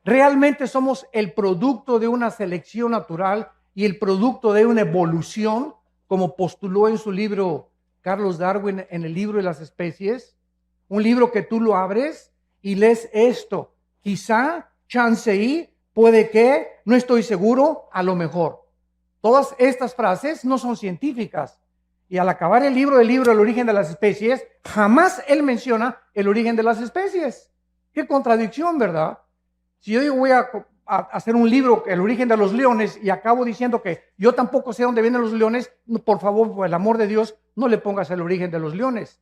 ¿Realmente somos el producto de una selección natural y el producto de una evolución, como postuló en su libro Carlos Darwin en el libro de las especies? Un libro que tú lo abres y lees esto. Quizá, chance y, puede que, no estoy seguro, a lo mejor. Todas estas frases no son científicas. Y al acabar el libro El origen de las especies, jamás él menciona el origen de las especies. Qué contradicción, ¿verdad? Si yo voy a hacer un libro, El origen de los leones, y acabo diciendo que yo tampoco sé dónde vienen los leones, por favor, por el amor de Dios, no le pongas el origen de los leones.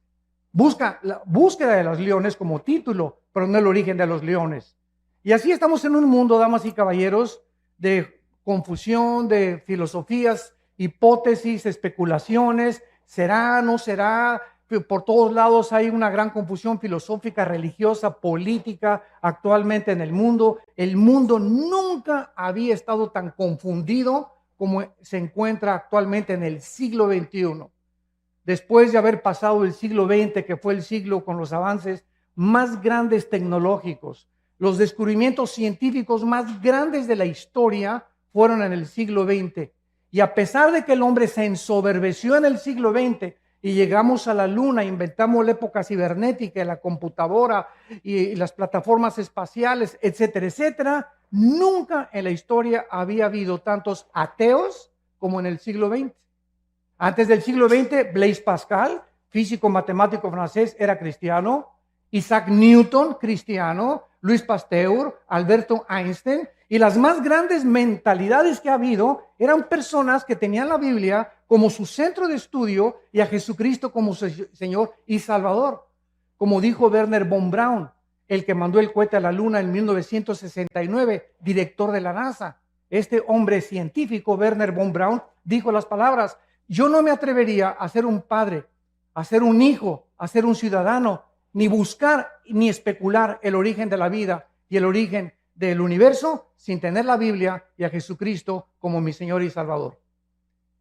Busca la búsqueda de los leones como título, pero no el origen de los leones. Y así estamos en un mundo, damas y caballeros, de confusión, de filosofías, hipótesis, especulaciones, será, no será. Por todos lados hay una gran confusión filosófica, religiosa, política actualmente en el mundo. El mundo nunca había estado tan confundido como se encuentra actualmente en el siglo XXI. Después de haber pasado el siglo XX, que fue el siglo con los avances más grandes tecnológicos, los descubrimientos científicos más grandes de la historia fueron en el siglo XX. Y a pesar de que el hombre se ensoberbeció en el siglo XX y llegamos a la luna, inventamos la época cibernética, la computadora y las plataformas espaciales, etcétera, etcétera, nunca en la historia había habido tantos ateos como en el siglo XX. Antes del siglo XX, Blaise Pascal, físico matemático francés, era cristiano. Isaac Newton, cristiano. Louis Pasteur, Alberto Einstein. Y las más grandes mentalidades que ha habido eran personas que tenían la Biblia como su centro de estudio y a Jesucristo como su Señor y Salvador. Como dijo Wernher von Braun, el que mandó el cohete a la luna en 1969, director de la NASA. Este hombre científico, Wernher von Braun, dijo las palabras: yo no me atrevería a ser un padre, a ser un hijo, a ser un ciudadano, ni buscar ni especular el origen de la vida y el origen del universo sin tener la Biblia y a Jesucristo como mi Señor y Salvador.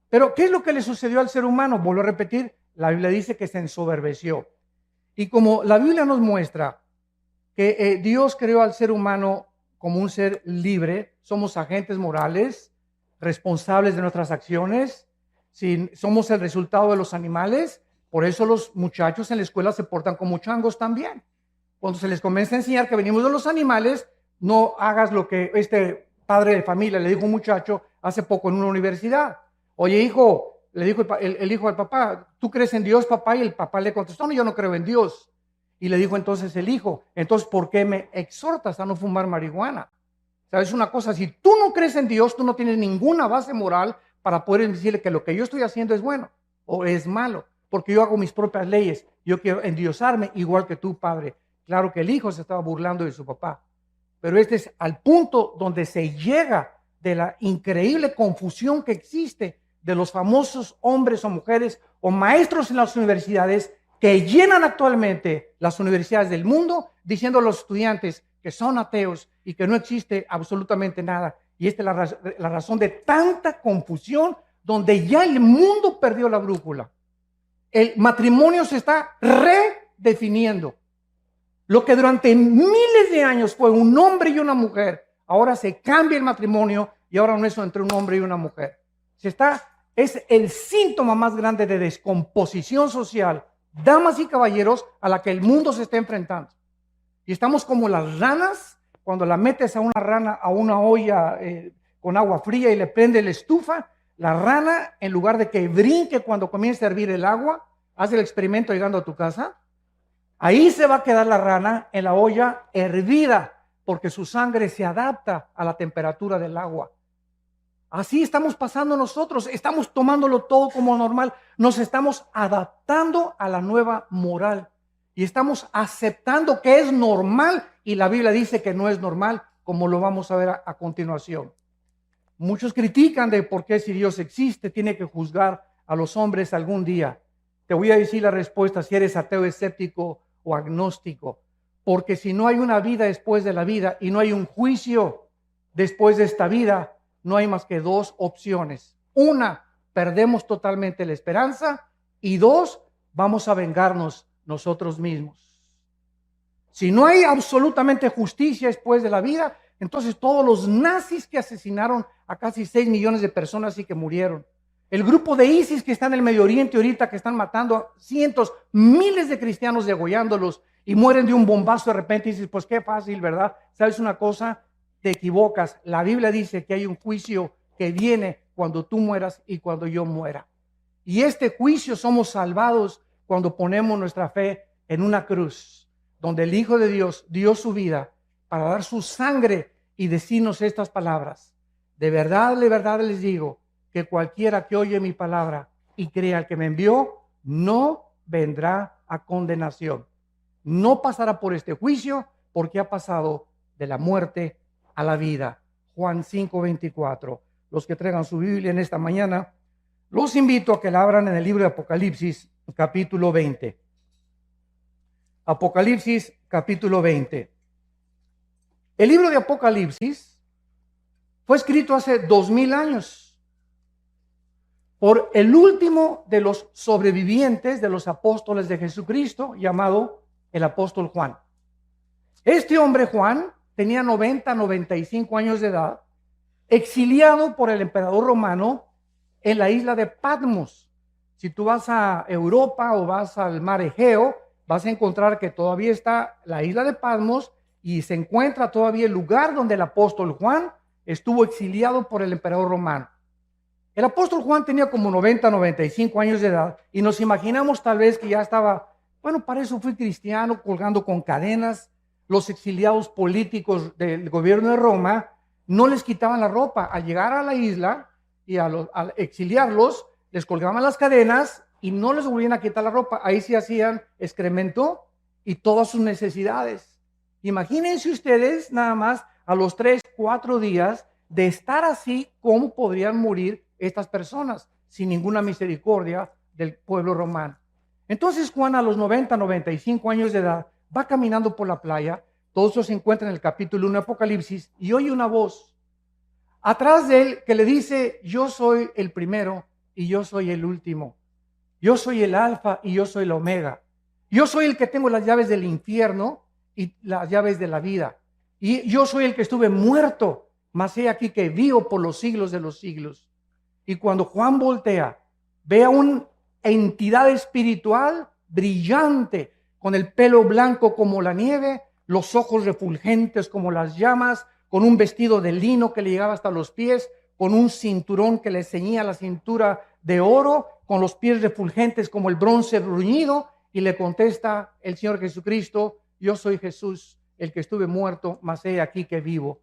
Pero, ¿qué es lo que le sucedió al ser humano? Vuelvo a repetir, la Biblia dice que se ensoberbeció. Y como la Biblia nos muestra que Dios creó al ser humano como un ser libre, somos agentes morales, responsables de nuestras acciones. Si somos el resultado de los animales, por eso los muchachos en la escuela se portan como changos también. Cuando se les comienza a enseñar que venimos de los animales, no hagas lo que este padre de familia le dijo a un muchacho hace poco en una universidad. Oye, hijo, le dijo el hijo al papá, ¿tú crees en Dios, papá? Y el papá le contestó, no, yo no creo en Dios. Y le dijo entonces el hijo, entonces, ¿por qué me exhortas a no fumar marihuana? ¿Sabes una cosa? Si tú no crees en Dios, tú no tienes ninguna base moral para poder decirle que lo que yo estoy haciendo es bueno o es malo, porque yo hago mis propias leyes. Yo quiero endiosarme igual que tú, padre. Claro que el hijo se estaba burlando de su papá, pero este es al punto donde se llega de la increíble confusión que existe de los famosos hombres o mujeres o maestros en las universidades que llenan actualmente las universidades del mundo diciendo a los estudiantes que son ateos y que no existe absolutamente nada. Y esta es la razón de tanta confusión, donde ya el mundo perdió la brújula. El matrimonio se está redefiniendo. Lo que durante miles de años fue un hombre y una mujer, ahora se cambia el matrimonio y ahora no es entre un hombre y una mujer. Es el síntoma más grande de descomposición social, damas y caballeros, a la que el mundo se está enfrentando. Y estamos como las ranas, cuando la metes a una rana a una olla con agua fría y le prende la estufa, la rana, en lugar de que brinque cuando comience a hervir el agua, haz el experimento llegando a tu casa, ahí se va a quedar la rana en la olla hervida, porque su sangre se adapta a la temperatura del agua. Así estamos pasando nosotros, estamos tomándolo todo como normal, nos estamos adaptando a la nueva moral y estamos aceptando que es normal y la Biblia dice que no es normal, como lo vamos a ver a continuación. Muchos critican de por qué, si Dios existe, tiene que juzgar a los hombres algún día. Te voy a decir la respuesta si eres ateo, escéptico o agnóstico, porque si no hay una vida después de la vida y no hay un juicio después de esta vida, no hay más que dos opciones. Una, perdemos totalmente la esperanza, y dos, vamos a vengarnos nosotros mismos. Si no hay absolutamente justicia después de la vida, Entonces todos los nazis que asesinaron a casi 6 millones de personas y que murieron. El grupo de ISIS que está en el Medio Oriente ahorita, que están matando a cientos, miles de cristianos, degollándolos y mueren de un bombazo de repente. Y dices, pues qué fácil, ¿verdad? ¿Sabes una cosa? Te equivocas. La Biblia dice que hay un juicio que viene cuando tú mueras y cuando yo muera. Y este juicio somos salvados cuando ponemos nuestra fe en una cruz, donde el Hijo de Dios dio su vida para dar su sangre y decirnos estas palabras. De verdad les digo, que cualquiera que oye mi palabra y crea al que me envió, no vendrá a condenación. No pasará por este juicio porque ha pasado de la muerte a la vida. Juan 5:24. Los que traigan su Biblia en esta mañana, los invito a que la abran en el libro de Apocalipsis, capítulo 20. Apocalipsis, capítulo 20. El libro de Apocalipsis fue escrito hace 2000 años. Por el último de los sobrevivientes de los apóstoles de Jesucristo, llamado el apóstol Juan. Este hombre Juan tenía 95 años de edad, exiliado por el emperador romano en la isla de Patmos. Si tú vas a Europa o vas al mar Egeo, vas a encontrar que todavía está la isla de Patmos y se encuentra todavía el lugar donde el apóstol Juan estuvo exiliado por el emperador romano. El apóstol Juan tenía como 95 años de edad y nos imaginamos tal vez que ya estaba, bueno, para eso fui cristiano, colgando con cadenas. Los exiliados políticos del gobierno de Roma no les quitaban la ropa. Al llegar a la isla y al exiliarlos, les colgaban las cadenas y no les volvían a quitar la ropa. Ahí se hacían excremento y todas sus necesidades. Imagínense ustedes nada más a los 3, 4 días de estar así, cómo podrían morir estas personas sin ninguna misericordia del pueblo romano. Entonces Juan a los 95 años de edad va caminando por la playa. Todo eso se encuentra en el capítulo 1 de Apocalipsis y oye una voz atrás de él que le dice: yo soy el primero y yo soy el último. Yo soy el alfa y yo soy el omega. Yo soy el que tengo las llaves del infierno y las llaves de la vida. Y yo soy el que estuve muerto, mas he aquí que vivo por los siglos de los siglos. Y cuando Juan voltea, ve a una entidad espiritual brillante, con el pelo blanco como la nieve, los ojos refulgentes como las llamas, con un vestido de lino que le llegaba hasta los pies, con un cinturón que le ceñía la cintura de oro, con los pies refulgentes como el bronce bruñido, y le contesta el Señor Jesucristo: yo soy Jesús, el que estuve muerto, mas he aquí que vivo.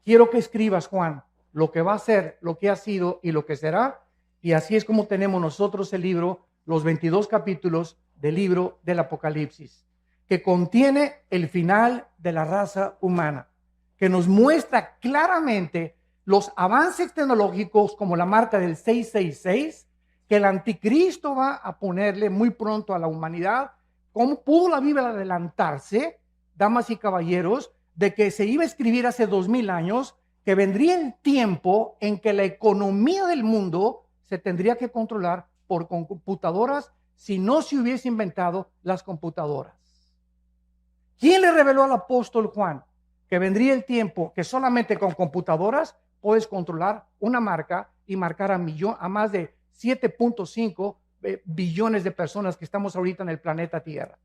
Quiero que escribas, Juan, lo que va a ser, lo que ha sido y lo que será. Y así es como tenemos nosotros el libro, los 22 capítulos del libro del Apocalipsis, que contiene el final de la raza humana, que nos muestra claramente los avances tecnológicos como la marca del 666, que el anticristo va a ponerle muy pronto a la humanidad. ¿Cómo pudo la Biblia adelantarse, damas y caballeros, de que se iba a escribir hace 2000 años, que vendría el tiempo en que la economía del mundo se tendría que controlar por computadoras si no se hubiese inventado las computadoras? ¿Quién le reveló al apóstol Juan que vendría el tiempo que solamente con computadoras puedes controlar una marca y marcar a más de 7.5 billones de personas que estamos ahorita en el planeta Tierra?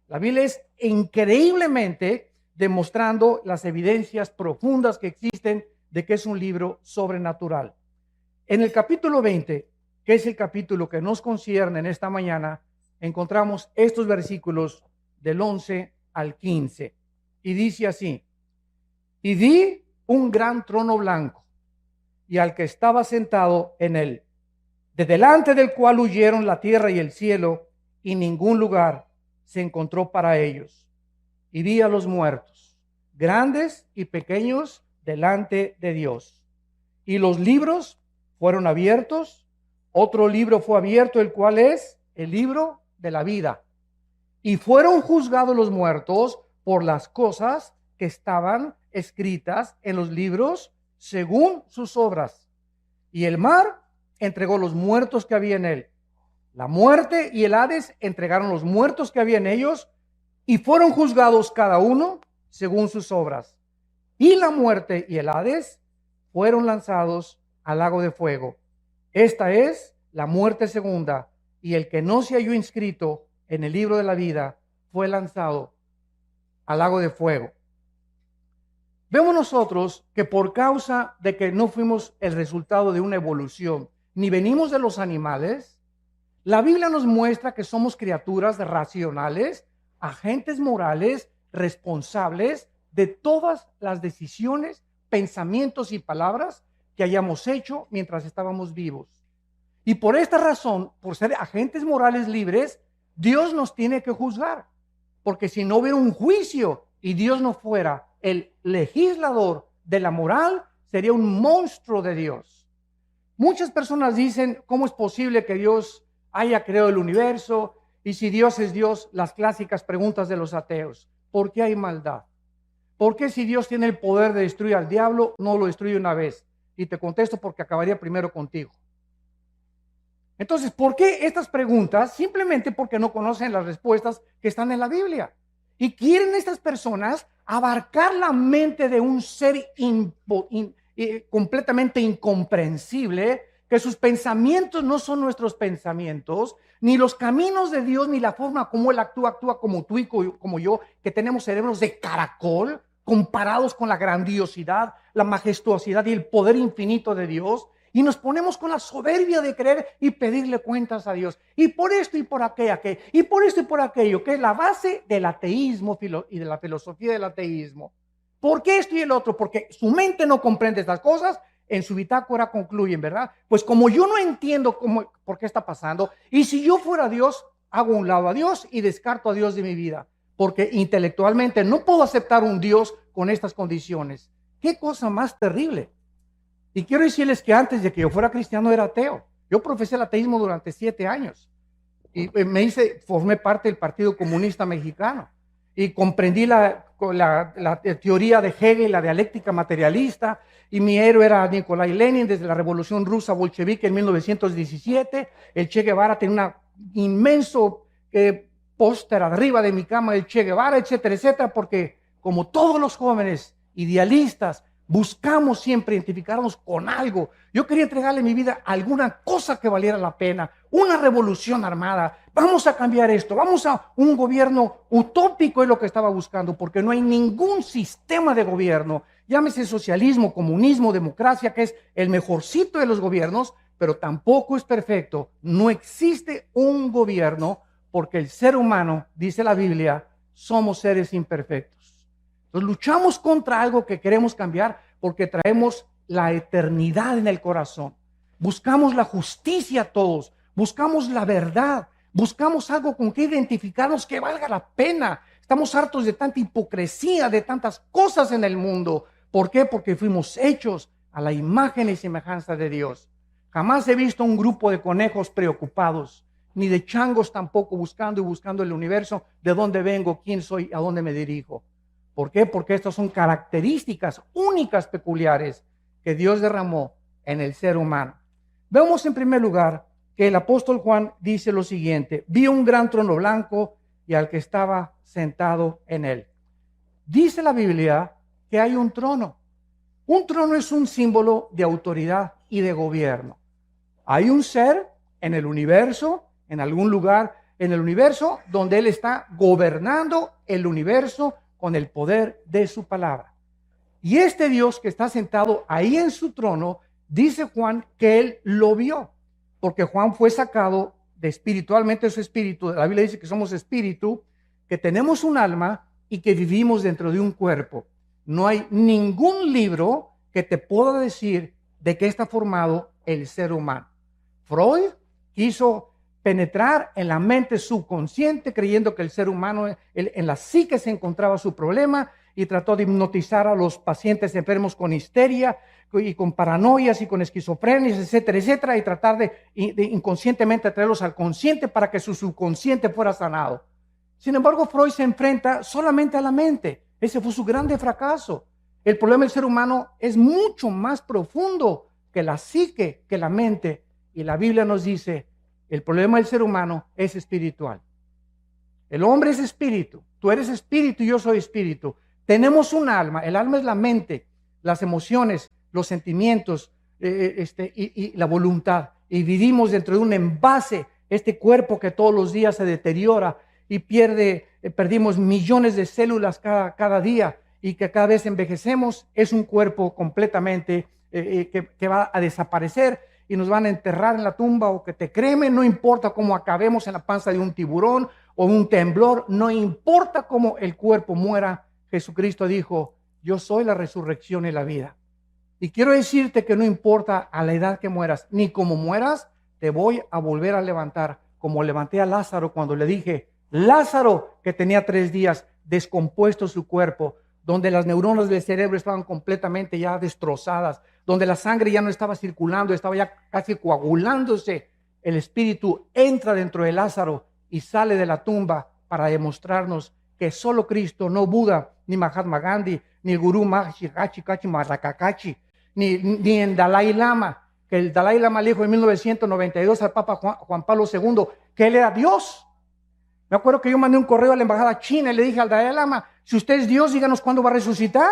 La Biblia es increíblemente demostrando las evidencias profundas que existen de que es un libro sobrenatural. En el capítulo 20, que es el capítulo que nos concierne en esta mañana, encontramos estos versículos del 11 al 15. Y dice así: y vi un gran trono blanco y al que estaba sentado en él, de delante del cual huyeron la tierra y el cielo, y ningún lugar se encontró para ellos. Y vi a los muertos, grandes y pequeños, delante de Dios. Y los libros fueron abiertos. Otro libro fue abierto, el cual es el libro de la vida. Y fueron juzgados los muertos por las cosas que estaban escritas en los libros según sus obras. Y el mar entregó los muertos que había en él. La muerte y el Hades entregaron los muertos que había en ellos, y fueron juzgados cada uno según sus obras. y la muerte y el Hades fueron lanzados al lago de fuego. Esta es la muerte segunda, y el que no se halló inscrito en el libro de la vida fue lanzado al lago de fuego. Vemos nosotros que por causa de que no fuimos el resultado de una evolución, ni venimos de los animales, la Biblia nos muestra que somos criaturas racionales, agentes morales, responsables de todas las decisiones, pensamientos y palabras que hayamos hecho mientras estábamos vivos. Y por esta razón, por ser agentes morales libres, Dios nos tiene que juzgar. Porque si no hubiera un juicio y Dios no fuera el legislador de la moral, sería un monstruo de Dios. Muchas personas dicen, ¿cómo es posible que Dios haya creado el universo? Y si Dios es Dios, las clásicas preguntas de los ateos. ¿Por qué hay maldad? ¿Por qué si Dios tiene el poder de destruir al diablo, no lo destruye una vez? Y te contesto porque acabaría primero contigo. Entonces, ¿por qué estas preguntas? Simplemente porque no conocen las respuestas que están en la Biblia. Y quieren estas personas abarcar la mente de un ser completamente incomprensible, que sus pensamientos no son nuestros pensamientos, ni los caminos de Dios, ni la forma como Él actúa como tú y como yo, que tenemos cerebros de caracol, comparados con la grandiosidad, la majestuosidad y el poder infinito de Dios. Y nos ponemos con la soberbia de creer y pedirle cuentas a Dios. Y por esto y por aquello, y por esto y por aquello, que es la base del ateísmo y de la filosofía del ateísmo. ¿Por qué esto y el otro? Porque su mente no comprende estas cosas, en su bitácora concluyen, ¿verdad? Pues como yo no entiendo por qué está pasando, y si yo fuera Dios, hago a un lado a Dios y descarto a Dios de mi vida. Porque intelectualmente no puedo aceptar un Dios con estas condiciones. ¿Qué cosa más terrible? Y quiero decirles que antes de que yo fuera cristiano era ateo. Yo profesé el ateísmo durante 7 años. Y formé parte del Partido Comunista Mexicano. Y comprendí la teoría de Hegel, la dialéctica materialista. Y mi héroe era Nikolai Lenin desde la Revolución Rusa Bolchevique en 1917. El Che Guevara tenía un inmenso póster arriba de mi cama del Che Guevara, etcétera, etcétera, porque como todos los jóvenes idealistas, buscamos siempre identificarnos con algo. Yo quería entregarle mi vida a alguna cosa que valiera la pena, una revolución armada. Vamos a cambiar esto, vamos a un gobierno utópico, es lo que estaba buscando, porque no hay ningún sistema de gobierno, llámese socialismo, comunismo, democracia, que es el mejorcito de los gobiernos, pero tampoco es perfecto. No existe un gobierno porque el ser humano, dice la Biblia, somos seres imperfectos. Entonces luchamos contra algo que queremos cambiar porque traemos la eternidad en el corazón. Buscamos la justicia todos, buscamos la verdad, buscamos algo con que identificarnos que valga la pena. Estamos hartos de tanta hipocresía, de tantas cosas en el mundo. ¿Por qué? Porque fuimos hechos a la imagen y semejanza de Dios. Jamás he visto un grupo de conejos preocupados, ni de changos tampoco buscando el universo, de dónde vengo, quién soy, a dónde me dirijo. ¿Por qué? Porque estas son características únicas, peculiares, que Dios derramó en el ser humano. Vemos en primer lugar que el apóstol Juan dice lo siguiente: vi un gran trono blanco y al que estaba sentado en él. Dice la Biblia que hay un trono. Un trono es un símbolo de autoridad y de gobierno. Hay un ser en el universo, en algún lugar en el universo, donde Él está gobernando el universo con el poder de su palabra. Y este Dios que está sentado ahí en su trono, dice Juan que Él lo vio, porque Juan fue sacado de espiritualmente su espíritu. La Biblia dice que somos espíritu, que tenemos un alma y que vivimos dentro de un cuerpo. No hay ningún libro que te pueda decir de qué está formado el ser humano. Freud quiso penetrar en la mente subconsciente creyendo que el ser humano, en la psique se encontraba su problema, y trató de hipnotizar a los pacientes enfermos con histeria y con paranoias y con esquizofrenias, etcétera, etcétera, y tratar de inconscientemente traerlos al consciente para que su subconsciente fuera sanado. Sin embargo, Freud se enfrenta solamente a la mente. Ese fue su grande fracaso. El problema del ser humano es mucho más profundo que la psique, que la mente. Y la Biblia nos dice, el problema del ser humano es espiritual. El hombre es espíritu, tú eres espíritu y yo soy espíritu. Tenemos un alma. El alma es la mente, las emociones, los sentimientos y la voluntad. Y vivimos dentro de un envase, este cuerpo que todos los días se deteriora y perdimos millones de células cada día, y que cada vez envejecemos. Es un cuerpo completamente que va a desaparecer y nos van a enterrar en la tumba, o que te cremen. No importa cómo acabemos en la panza de un tiburón o un temblor, no importa cómo el cuerpo muera. Jesucristo dijo: yo soy la resurrección y la vida. Y quiero decirte que no importa a la edad que mueras, ni cómo mueras, te voy a volver a levantar, como levanté a Lázaro cuando le dije: Lázaro, que tenía 3 días descompuesto su cuerpo, donde las neuronas del cerebro estaban completamente ya destrozadas, donde la sangre ya no estaba circulando, estaba ya casi coagulándose. El espíritu entra dentro de Lázaro y sale de la tumba para demostrarnos que solo Cristo, no Buda, ni Mahatma Gandhi, ni el gurú Maharishi Kachi Marrakakachi, ni el Dalai Lama, que el Dalai Lama le dijo en 1992 al Papa Juan Pablo II que él era Dios. Me acuerdo que yo mandé un correo a la embajada china y le dije al Dalai Lama: si usted es Dios, díganos cuándo va a resucitar.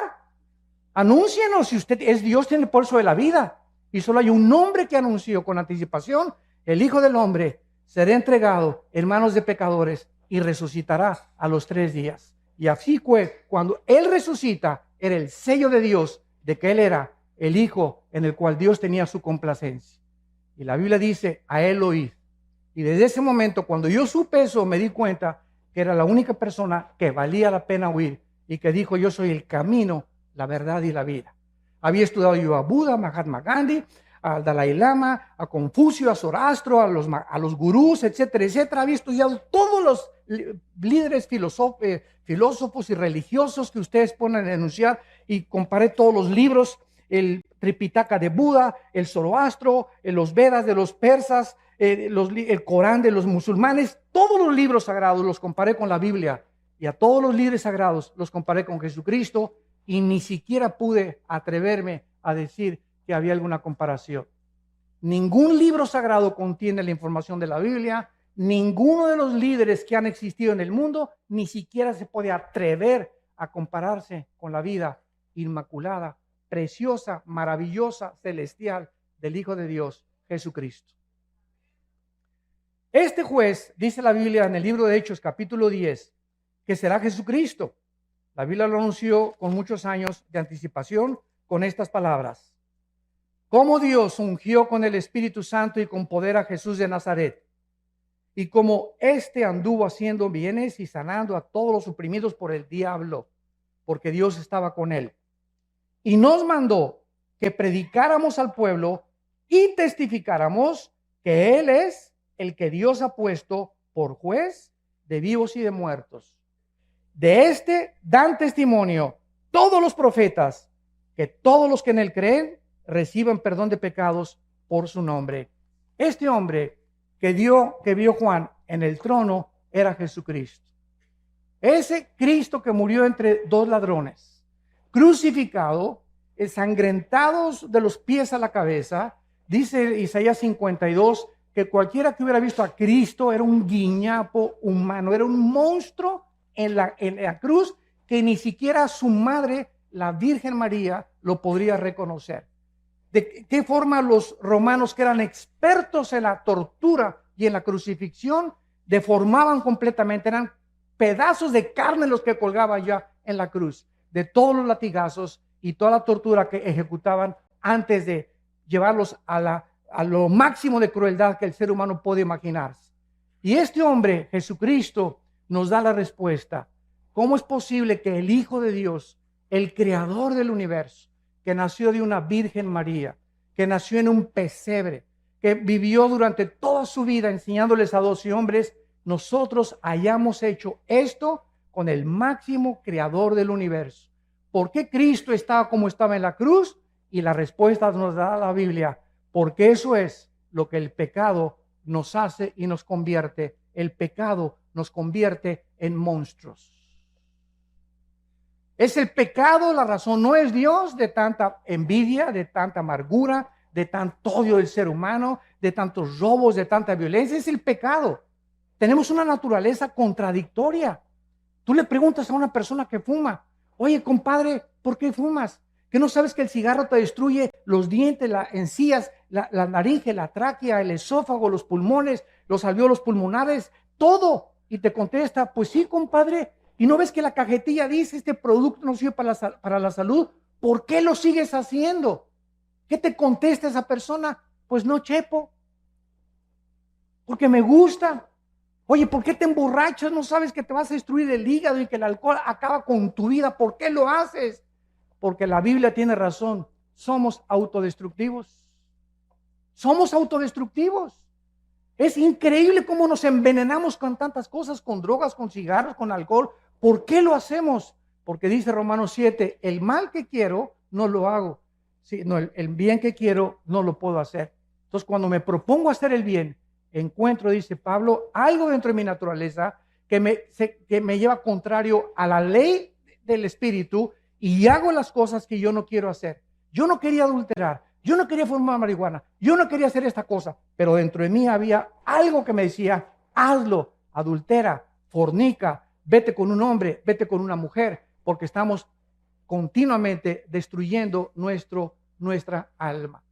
Anúncienos, si usted es Dios, tiene el pulso de la vida. Y solo hay un hombre que anunció con anticipación: el Hijo del Hombre será entregado en manos de pecadores y resucitará a los 3 días. Y así fue, cuando Él resucita, era el sello de Dios de que Él era el Hijo en el cual Dios tenía su complacencia. Y la Biblia dice: a Él oíd. Y desde ese momento, cuando yo supe eso, me di cuenta que era la única persona que valía la pena oír, y que dijo: yo soy el camino, la verdad y la vida. Había estudiado yo a Buda, a Mahatma Gandhi, al Dalai Lama, a Confucio, a Zoroastro, a los gurús, etcétera, etcétera. Había estudiado todos los líderes filósofos y religiosos que ustedes ponen a enunciar, y comparé todos los libros: el Tripitaka de Buda, el Zoroastro, los Vedas de los persas, el Corán de los musulmanes. Todos los libros sagrados los comparé con la Biblia, y a todos los líderes sagrados los comparé con Jesucristo, y ni siquiera pude atreverme a decir que había alguna comparación. Ningún libro sagrado contiene la información de la Biblia. Ninguno de los líderes que han existido en el mundo ni siquiera se puede atrever a compararse con la vida inmaculada, preciosa, maravillosa, celestial del Hijo de Dios, Jesucristo. Este juez, dice la Biblia en el libro de Hechos, capítulo 10, que será Jesucristo. La Biblia lo anunció con muchos años de anticipación con estas palabras: como Dios ungió con el Espíritu Santo y con poder a Jesús de Nazaret, y como éste anduvo haciendo bienes y sanando a todos los oprimidos por el diablo, porque Dios estaba con él. Y nos mandó que predicáramos al pueblo y testificáramos que Él es el que Dios ha puesto por juez de vivos y de muertos. De este dan testimonio todos los profetas, que todos los que en Él creen reciban perdón de pecados por su nombre. Este hombre que vio Juan en el trono era Jesucristo. Ese Cristo que murió entre 2 ladrones, crucificado, ensangrentados de los pies a la cabeza. Dice Isaías 52 que cualquiera que hubiera visto a Cristo era un guiñapo humano, era un monstruo en la cruz, que ni siquiera su madre, la Virgen María, lo podría reconocer. ¿De qué forma los romanos, que eran expertos en la tortura y en la crucifixión, deformaban completamente? Eran pedazos de carne los que colgaban ya en la cruz, de todos los latigazos y toda la tortura que ejecutaban antes de llevarlos a lo máximo de crueldad que el ser humano puede imaginarse. Y este hombre, Jesucristo, nos da la respuesta. ¿Cómo es posible que el Hijo de Dios, el creador del universo, que nació de una Virgen María, que nació en un pesebre, que vivió durante toda su vida enseñándoles a 12 hombres, nosotros hayamos hecho esto con el máximo creador del universo? ¿Por qué Cristo estaba como estaba en la cruz? Y la respuesta nos da la Biblia: porque eso es lo que el pecado nos hace y nos convierte. El pecado nos convierte en monstruos. Es el pecado la razón, no es Dios, de tanta envidia, de tanta amargura, de tanto odio del ser humano, de tantos robos, de tanta violencia. Es el pecado. Tenemos una naturaleza contradictoria. Tú le preguntas a una persona que fuma: Oye, compadre, ¿por qué fumas? ¿Que no sabes que el cigarro te destruye los dientes, las encías, la laringe, la tráquea, el esófago, los pulmones, los alvéolos pulmonares, todo? Y te contesta, pues sí, compadre. ¿Y no ves que la cajetilla dice, este producto no sirve para la salud? ¿Por qué lo sigues haciendo? ¿Qué te contesta esa persona? Pues no, chepo, porque me gusta. Oye, ¿por qué te emborrachas? ¿No sabes que te vas a destruir el hígado y que el alcohol acaba con tu vida? ¿Por qué lo haces? Porque la Biblia tiene razón. Somos autodestructivos. Somos autodestructivos. Es increíble cómo nos envenenamos con tantas cosas, con drogas, con cigarros, con alcohol. ¿Por qué lo hacemos? Porque dice Romanos 7, el mal que quiero no lo hago. Sí, no, el bien que quiero no lo puedo hacer. Entonces, cuando me propongo hacer el bien, encuentro, dice Pablo, algo dentro de mi naturaleza que me lleva contrario a la ley del Espíritu y hago las cosas que yo no quiero hacer. Yo no quería adulterar, yo no quería fumar marihuana, yo no quería hacer esta cosa, pero dentro de mí había algo que me decía, hazlo, adultera, fornica, vete con un hombre, vete con una mujer, porque estamos continuamente destruyendo nuestra alma.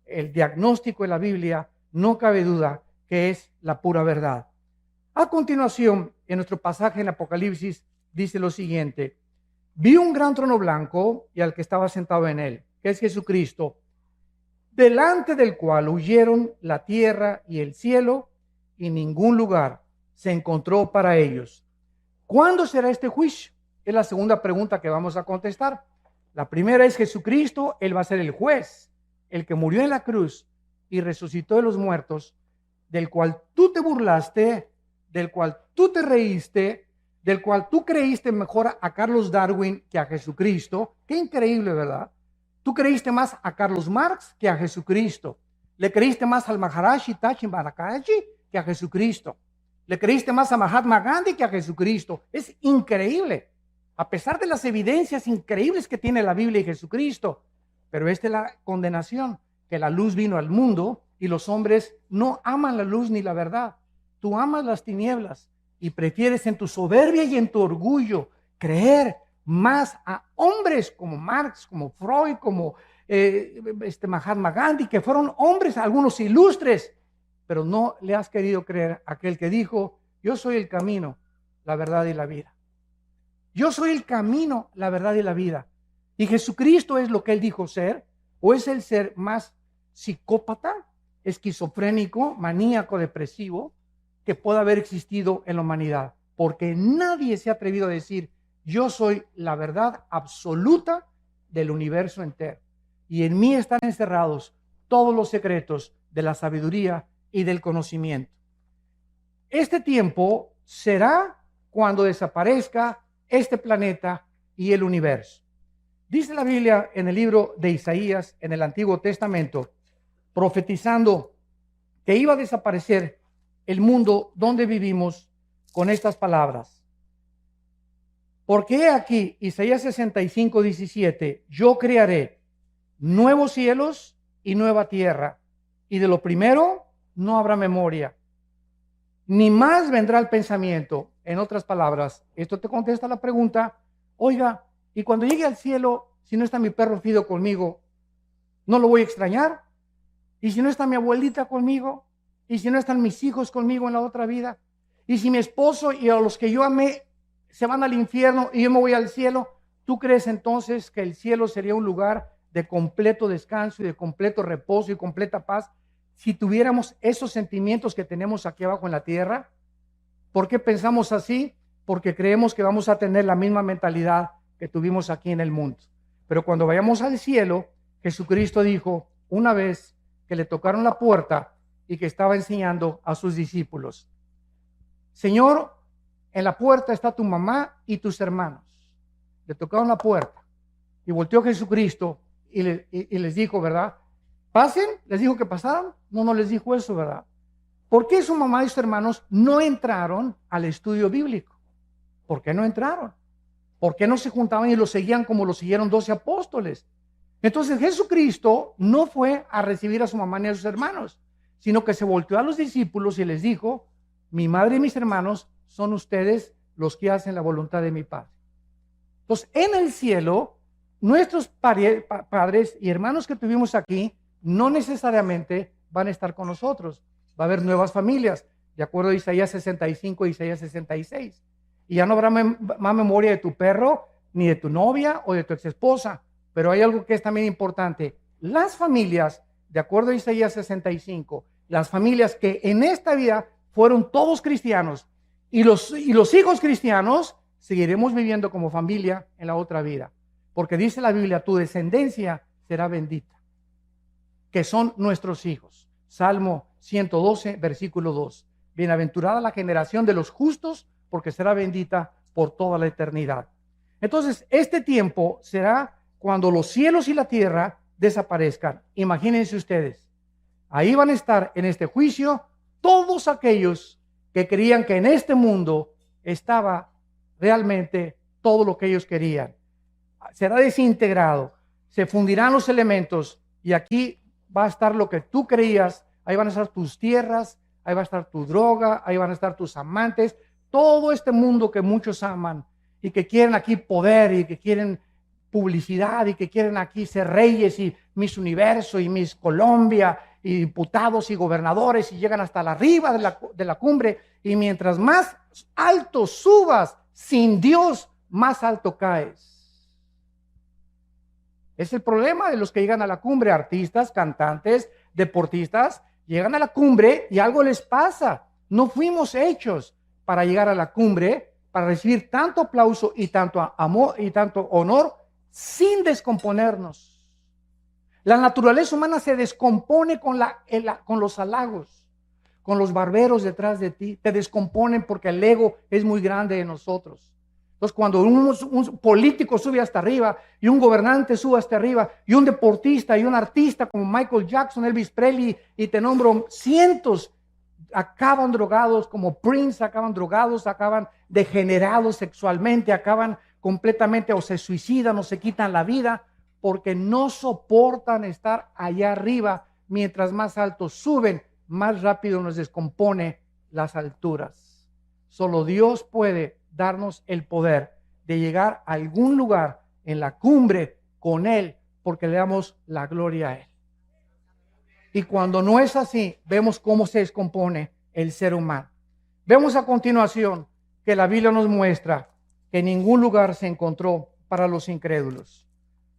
El diagnóstico de la Biblia, no cabe duda que es la pura verdad. A continuación, en nuestro pasaje en Apocalipsis, dice lo siguiente: vi un gran trono blanco y al que estaba sentado en él, que es Jesucristo, delante del cual huyeron la tierra y el cielo, y ningún lugar se encontró para ellos. ¿Cuándo será este juicio? Es la segunda pregunta que vamos a contestar. La primera es Jesucristo, Él va a ser el juez, el que murió en la cruz y resucitó de los muertos, del cual tú te burlaste, del cual tú te reíste, del cual tú creíste mejor a Carlos Darwin que a Jesucristo. Qué increíble, ¿verdad? Tú creíste más a Carlos Marx que a Jesucristo. Le creíste más al Maharaji Tachi Marakaji que a Jesucristo. Le creíste más a Mahatma Gandhi que a Jesucristo. Es increíble, a pesar de las evidencias increíbles que tiene la Biblia y Jesucristo. Pero esta es la condenación, que la luz vino al mundo y los hombres no aman la luz ni la verdad. Tú amas las tinieblas y prefieres en tu soberbia y en tu orgullo creer más a hombres como Marx, como Freud, como Mahatma Gandhi, que fueron hombres, algunos ilustres, pero no le has querido creer a aquel que dijo, yo soy el camino, la verdad y la vida. Yo soy el camino, la verdad y la vida. ¿Y Jesucristo es lo que él dijo ser? ¿O es el ser más psicópata, esquizofrénico, maníaco, depresivo que pueda haber existido en la humanidad? Porque nadie se ha atrevido a decir, yo soy la verdad absoluta del universo entero. Y en mí están encerrados todos los secretos de la sabiduría y del conocimiento. Este tiempo será cuando desaparezca este planeta y el universo. Dice la Biblia en el libro de Isaías, en el Antiguo Testamento, profetizando que iba a desaparecer el mundo donde vivimos con estas palabras. Porque aquí, Isaías 65, 17, yo crearé nuevos cielos y nueva tierra, y de lo primero no habrá memoria, ni más vendrá el pensamiento. En otras palabras, esto te contesta la pregunta, oiga, y cuando llegue al cielo, si no está mi perro Fido conmigo, ¿no lo voy a extrañar? Y si no está mi abuelita conmigo, y si no están mis hijos conmigo en la otra vida, y si mi esposo y a los que yo amé se van al infierno y yo me voy al cielo, ¿tú crees entonces que el cielo sería un lugar de completo descanso y de completo reposo y completa paz si tuviéramos esos sentimientos que tenemos aquí abajo en la tierra? ¿Por qué pensamos así? Porque creemos que vamos a tener la misma mentalidad que tuvimos aquí en el mundo. Pero cuando vayamos al cielo, Jesucristo dijo una vez que le tocaron la puerta y que estaba enseñando a sus discípulos, Señor, en la puerta está tu mamá y tus hermanos. Le tocaron la puerta y volteó Jesucristo y les dijo, ¿verdad? Pasen, les dijo que pasaran. No les dijo eso, ¿verdad? ¿Por qué su mamá y sus hermanos no entraron al estudio bíblico? ¿Por qué no entraron? ¿Por qué no se juntaban y lo seguían como lo siguieron 12 apóstoles? Entonces Jesucristo no fue a recibir a su mamá ni a sus hermanos, sino que se volteó a los discípulos y les dijo, mi madre y mis hermanos son ustedes los que hacen la voluntad de mi Padre. Entonces, en el cielo, nuestros padres y hermanos que tuvimos aquí no necesariamente van a estar con nosotros. Va a haber nuevas familias, de acuerdo a Isaías 65 y Isaías 66. Y ya no habrá más memoria de tu perro, ni de tu novia o de tu exesposa. Pero hay algo que es también importante. Las familias, de acuerdo a Isaías 65, las familias que en esta vida fueron todos cristianos y los hijos cristianos, seguiremos viviendo como familia en la otra vida. Porque dice la Biblia, tu descendencia será bendita, que son nuestros hijos. Salmo 112, versículo 2. Bienaventurada la generación de los justos, porque será bendita por toda la eternidad. Entonces, este tiempo será cuando los cielos y la tierra desaparezcan. Imagínense ustedes, ahí van a estar en este juicio todos aquellos que creían que en este mundo estaba realmente todo lo que ellos querían. Será desintegrado, se fundirán los elementos y aquí va a estar lo que tú creías. Ahí van a estar tus tierras, ahí va a estar tu droga, ahí van a estar tus amantes, todo este mundo que muchos aman y que quieren aquí poder y que quieren publicidad y que quieren aquí ser reyes y Miss Universo y Miss Colombia y diputados y gobernadores y llegan hasta la arriba de la cumbre, y mientras más alto subas sin Dios, más alto caes. Es el problema de los que llegan a la cumbre, artistas, cantantes, deportistas, llegan a la cumbre y algo les pasa. No fuimos hechos para llegar a la cumbre, para recibir tanto aplauso y tanto amor y tanto honor sin descomponernos. La naturaleza humana se descompone con los halagos, con los barberos detrás de ti. Te descomponen porque el ego es muy grande de nosotros. Entonces, cuando un político sube hasta arriba y un gobernante sube hasta arriba y un deportista y un artista como Michael Jackson, Elvis Presley y te nombro cientos, acaban drogados, como Prince, acaban drogados, acaban degenerados sexualmente, acaban completamente o se suicidan o se quitan la vida porque no soportan estar allá arriba. Mientras más altos suben, más rápido nos descompone las alturas. Solo Dios puede darnos el poder de llegar a algún lugar en la cumbre con Él, porque le damos la gloria a Él. Y cuando no es así, vemos cómo se descompone el ser humano. Vemos a continuación que la Biblia nos muestra que ningún lugar se encontró para los incrédulos.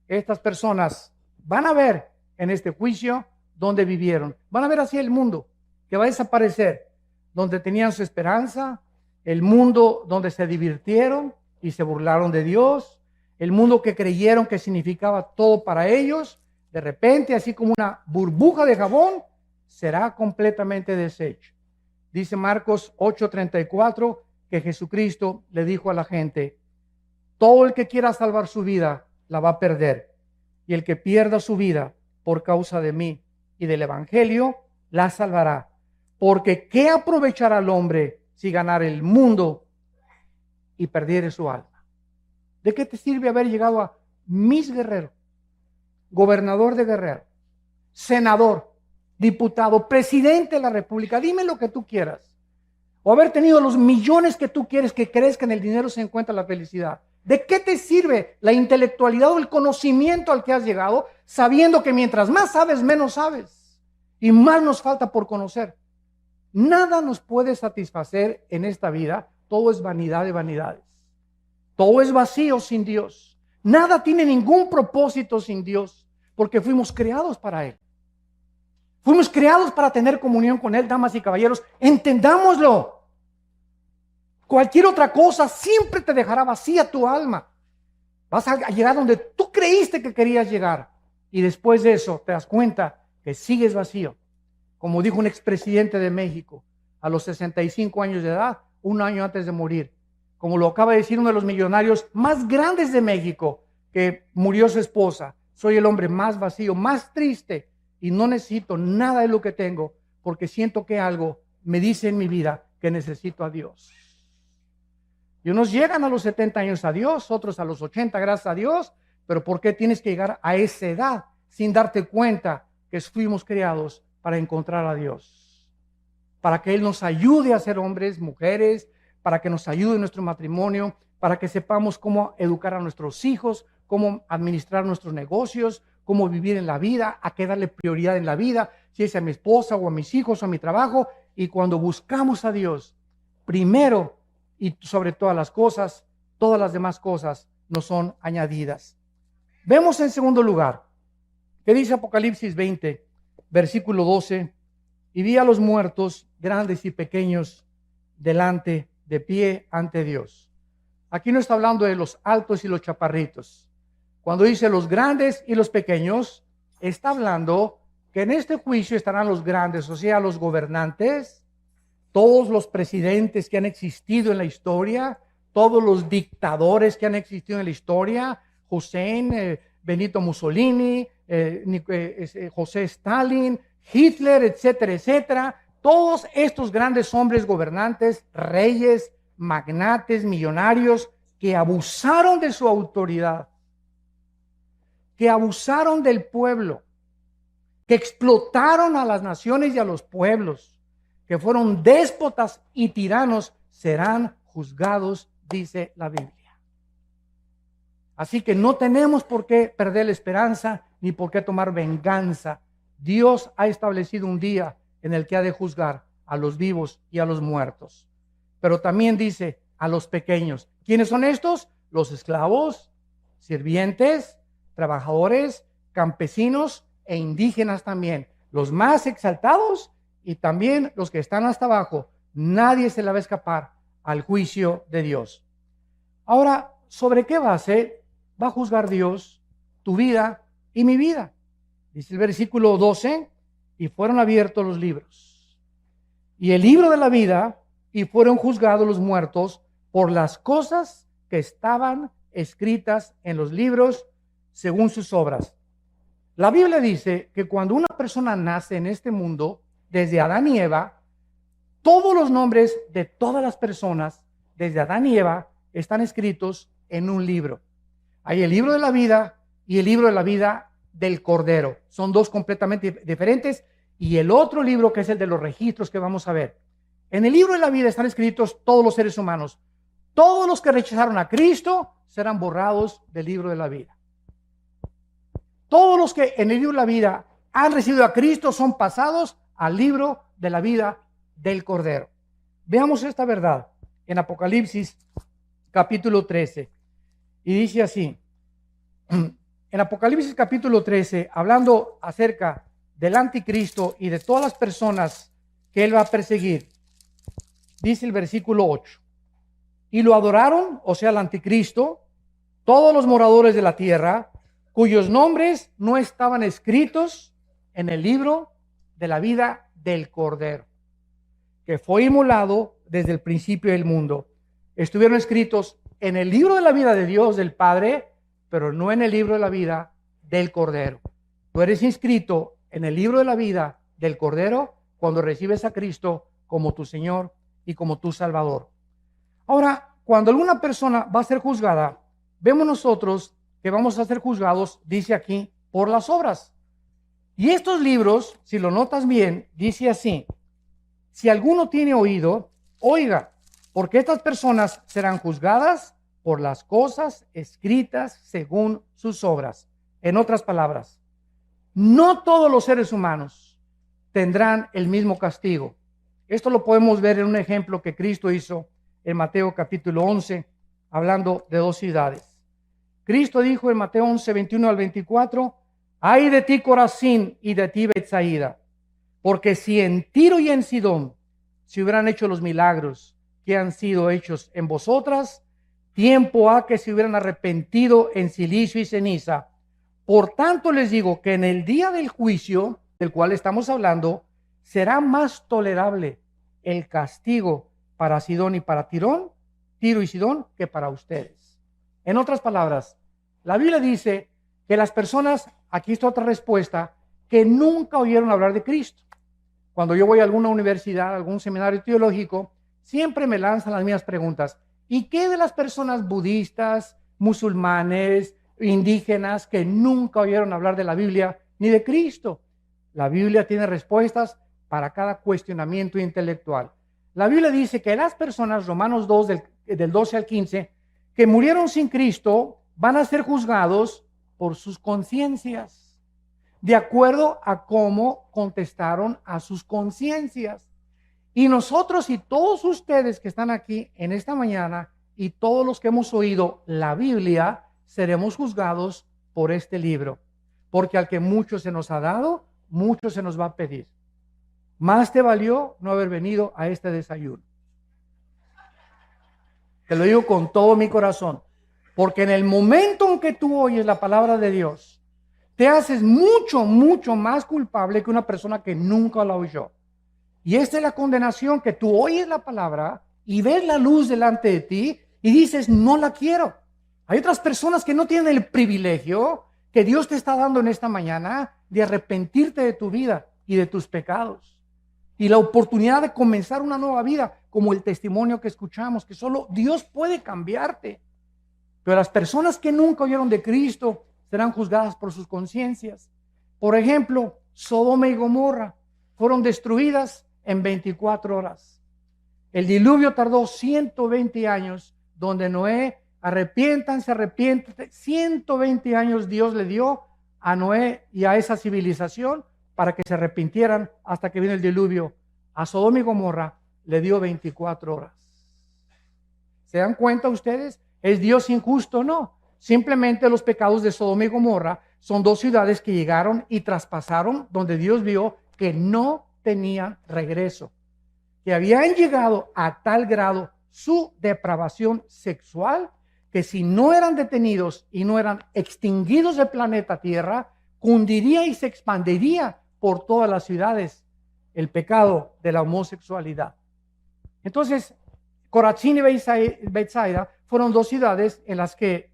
Estas personas van a ver en este juicio donde vivieron. Van a ver así el mundo que va a desaparecer, donde tenían su esperanza, el mundo donde se divirtieron y se burlaron de Dios, el mundo que creyeron que significaba todo para ellos. De repente, así como una burbuja de jabón, será completamente deshecho. Dice Marcos 8:34 que Jesucristo le dijo a la gente: todo el que quiera salvar su vida la va a perder, y el que pierda su vida por causa de mí y del evangelio la salvará. Porque ¿qué aprovechará el hombre si ganara el mundo y perdiere su alma? ¿De qué te sirve haber llegado a Miss Guerrero, gobernador de Guerrero, senador, diputado, presidente de la República? Dime lo que tú quieras. O haber tenido los millones que tú quieres, que crees que en el dinero se encuentra la felicidad. ¿De qué te sirve la intelectualidad o el conocimiento al que has llegado, sabiendo que mientras más sabes, menos sabes y más nos falta por conocer? Nada nos puede satisfacer en esta vida. Todo es vanidad de vanidades. Todo es vacío sin Dios. Nada tiene ningún propósito sin Dios, porque fuimos creados para Él. Fuimos creados para tener comunión con Él, damas y caballeros. Entendámoslo. Cualquier otra cosa siempre te dejará vacía tu alma. Vas a llegar donde tú creíste que querías llegar. Y después de eso te das cuenta que sigues vacío. Como dijo un expresidente de México, a los 65 años de edad, un año antes de morir. Como lo acaba de decir uno de los millonarios más grandes de México, que murió su esposa: soy el hombre más vacío, más triste, y no necesito nada de lo que tengo, porque siento que algo me dice en mi vida que necesito a Dios. Y unos llegan a los 70 años a Dios, otros a los 80, gracias a Dios. Pero ¿por qué tienes que llegar a esa edad sin darte cuenta que fuimos creados para encontrar a Dios? Para que Él nos ayude a ser hombres, mujeres, para que nos ayude en nuestro matrimonio, para que sepamos cómo educar a nuestros hijos, cómo administrar nuestros negocios, cómo vivir en la vida, a qué darle prioridad en la vida, si es a mi esposa o a mis hijos o a mi trabajo. Y cuando buscamos a Dios primero y sobre todas las cosas, todas las demás cosas nos son añadidas. Vemos en segundo lugar, que dice Apocalipsis 20, versículo 12, y vi a los muertos, grandes y pequeños, delante, de pie ante Dios. Aquí no está hablando de los altos y los chaparritos. Cuando dice los grandes y los pequeños, está hablando que en este juicio estarán los grandes, o sea, los gobernantes, todos los presidentes que han existido en la historia, todos los dictadores que han existido en la historia, Hussein, Benito Mussolini, José Stalin, Hitler, etcétera, etcétera. Todos estos grandes hombres gobernantes, reyes, magnates, millonarios, que abusaron de su autoridad, que abusaron del pueblo, que explotaron a las naciones y a los pueblos, que fueron déspotas y tiranos, serán juzgados, dice la Biblia. Así que no tenemos por qué perder la esperanza ni por qué tomar venganza. Dios ha establecido un día en el que ha de juzgar a los vivos y a los muertos. Pero también dice a los pequeños. ¿Quiénes son estos? Los esclavos, sirvientes, trabajadores, campesinos e indígenas también. Los más exaltados y también los que están hasta abajo. Nadie se le va a escapar al juicio de Dios. Ahora, ¿sobre qué base va a juzgar Dios tu vida y mi vida? Dice el versículo 12, y fueron abiertos los libros. Y el libro de la vida, y fueron juzgados los muertos por las cosas que estaban escritas en los libros según sus obras. La Biblia dice que cuando una persona nace en este mundo, desde Adán y Eva, todos los nombres de todas las personas, desde Adán y Eva, están escritos en un libro. Hay el libro de la vida y el libro de la vida del Cordero. Son dos completamente diferentes. Y el otro libro, que es el de los registros que vamos a ver. En el libro de la vida están escritos todos los seres humanos. Todos los que rechazaron a Cristo serán borrados del libro de la vida. Todos los que en el libro de la vida han recibido a Cristo son pasados al libro de la vida del Cordero. Veamos esta verdad en Apocalipsis capítulo 13. Y dice así, en Apocalipsis capítulo 13, hablando acerca del anticristo y de todas las personas que él va a perseguir, dice el versículo 8, y lo adoraron, o sea, el anticristo, todos los moradores de la tierra, cuyos nombres no estaban escritos en el libro de la vida del Cordero, que fue inmolado desde el principio del mundo. Estuvieron escritos en el libro de la vida de Dios, del Padre, pero no en el libro de la vida del Cordero. Tú eres inscrito en el libro de la vida del Cordero cuando recibes a Cristo como tu Señor y como tu Salvador. Ahora, cuando alguna persona va a ser juzgada, vemos nosotros que vamos a ser juzgados, dice aquí, por las obras. Y estos libros, si lo notas bien, dice así: si alguno tiene oído, oiga, porque estas personas serán juzgadas por las cosas escritas según sus obras. En otras palabras, no todos los seres humanos tendrán el mismo castigo. Esto lo podemos ver en un ejemplo que Cristo hizo en Mateo capítulo 11, hablando de dos ciudades. Cristo dijo en Mateo 11, 21 al 24, ay de ti Corazín y de ti Betsaida, porque si en Tiro y en Sidón se hubieran hecho los milagros que han sido hechos en vosotras, tiempo ha que se hubieran arrepentido en silicio y ceniza. Por tanto les digo que en el día del juicio, del cual estamos hablando, será más tolerable el castigo para Sidón y para Tiro y Sidón, que para ustedes. En otras palabras, la Biblia dice que las personas, aquí está otra respuesta, que nunca oyeron hablar de Cristo. Cuando yo voy a alguna universidad, a algún seminario teológico, siempre me lanzan las mismas preguntas. ¿Y qué de las personas budistas, musulmanes, indígenas que nunca oyeron hablar de la Biblia ni de Cristo? La Biblia tiene respuestas para cada cuestionamiento intelectual. La Biblia dice que las personas, Romanos 2, del 12 al 15, que murieron sin Cristo van a ser juzgados por sus conciencias, de acuerdo a cómo contestaron a sus conciencias. Y nosotros y todos ustedes que están aquí en esta mañana y todos los que hemos oído la Biblia, seremos juzgados por este libro. Porque al que mucho se nos ha dado, mucho se nos va a pedir. Más te valió no haber venido a este desayuno. Te lo digo con todo mi corazón. Porque en el momento en que tú oyes la palabra de Dios, te haces mucho, mucho más culpable que una persona que nunca la oyó. Y esta es la condenación, que tú oyes la palabra y ves la luz delante de ti y dices, no la quiero. Hay otras personas que no tienen el privilegio que Dios te está dando en esta mañana de arrepentirte de tu vida y de tus pecados. Y la oportunidad de comenzar una nueva vida, como el testimonio que escuchamos, que solo Dios puede cambiarte. Pero las personas que nunca oyeron de Cristo serán juzgadas por sus conciencias. Por ejemplo, Sodoma y Gomorra fueron destruidas en 24 horas. El diluvio tardó 120 años, donde Noé, arrepiéntanse, 120 años Dios le dio a Noé y a esa civilización para que se arrepintieran hasta que vino el diluvio. A Sodoma y Gomorra le dio 24 horas. ¿Se dan cuenta ustedes? ¿Es Dios injusto? No. Simplemente los pecados de Sodoma y Gomorra son dos ciudades que llegaron y traspasaron donde Dios vio que no tenían regreso, que habían llegado a tal grado su depravación sexual que si no eran detenidos y no eran extinguidos del planeta Tierra, cundiría y se expandiría por todas las ciudades el pecado de la homosexualidad. Entonces, Corazín y Betsaida fueron dos ciudades en las que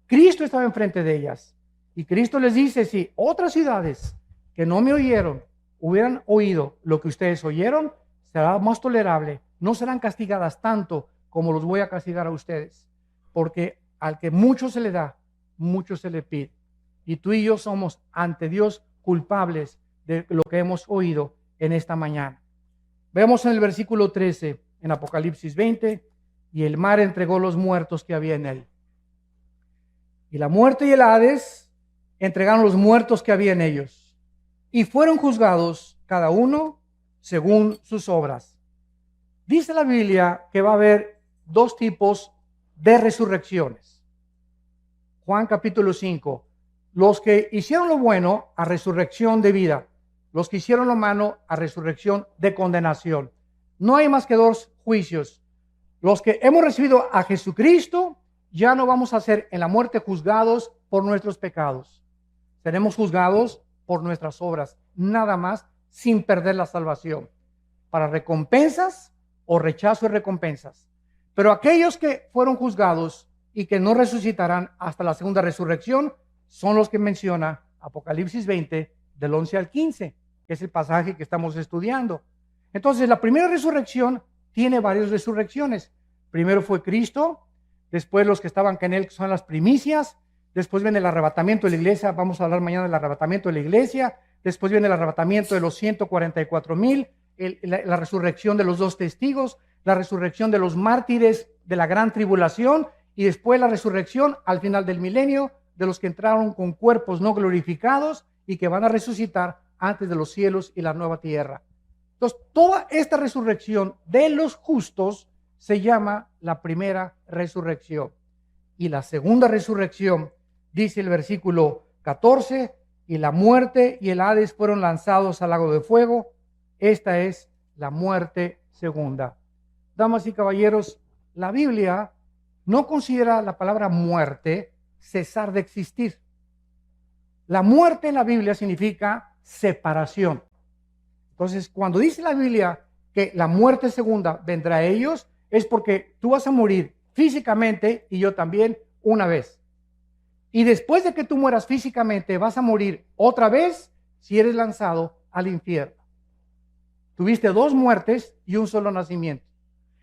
Cristo estaba enfrente de ellas. Y Cristo les dice, si otras ciudades que no me oyeron hubieran oído lo que ustedes oyeron, será más tolerable, no serán castigadas tanto como los voy a castigar a ustedes, porque al que mucho se le da, mucho se le pide. Y tú y yo somos ante Dios culpables de lo que hemos oído en esta mañana. Vemos en el versículo 13, en Apocalipsis 20, y el mar entregó los muertos que había en él. Y la muerte y el Hades entregaron los muertos que había en ellos, y fueron juzgados cada uno según sus obras. Dice la Biblia que va a haber dos tipos de resurrecciones. Juan capítulo 5. Los que hicieron lo bueno a resurrección de vida, los que hicieron lo malo a resurrección de condenación. No hay más que dos juicios. Los que hemos recibido a Jesucristo, ya no vamos a ser en la muerte juzgados por nuestros pecados. Seremos juzgados por nuestras obras, nada más, sin perder la salvación, para recompensas o rechazo de recompensas. Pero aquellos que fueron juzgados y que no resucitarán hasta la segunda resurrección son los que menciona Apocalipsis 20, del 11 al 15, que es el pasaje que estamos estudiando. Entonces, la primera resurrección tiene varias resurrecciones. Primero fue Cristo, después los que estaban con él, que son las primicias, después viene el arrebatamiento de la iglesia, vamos a hablar mañana del arrebatamiento de la iglesia, después viene el arrebatamiento de los 144,000, la resurrección de los dos testigos, la resurrección de los mártires de la gran tribulación, y después la resurrección al final del milenio de los que entraron con cuerpos no glorificados y que van a resucitar antes de los cielos y la nueva tierra. Entonces, toda esta resurrección de los justos se llama la primera resurrección. Y la segunda resurrección, dice el versículo 14, y la muerte y el Hades fueron lanzados al lago de fuego. Esta es la muerte segunda. Damas y caballeros, la Biblia no considera la palabra muerte cesar de existir. La muerte en la Biblia significa separación. Entonces, cuando dice la Biblia que la muerte segunda vendrá a ellos, es porque tú vas a morir físicamente y yo también una vez. Y después de que tú mueras físicamente, vas a morir otra vez si eres lanzado al infierno. Tuviste dos muertes y un solo nacimiento.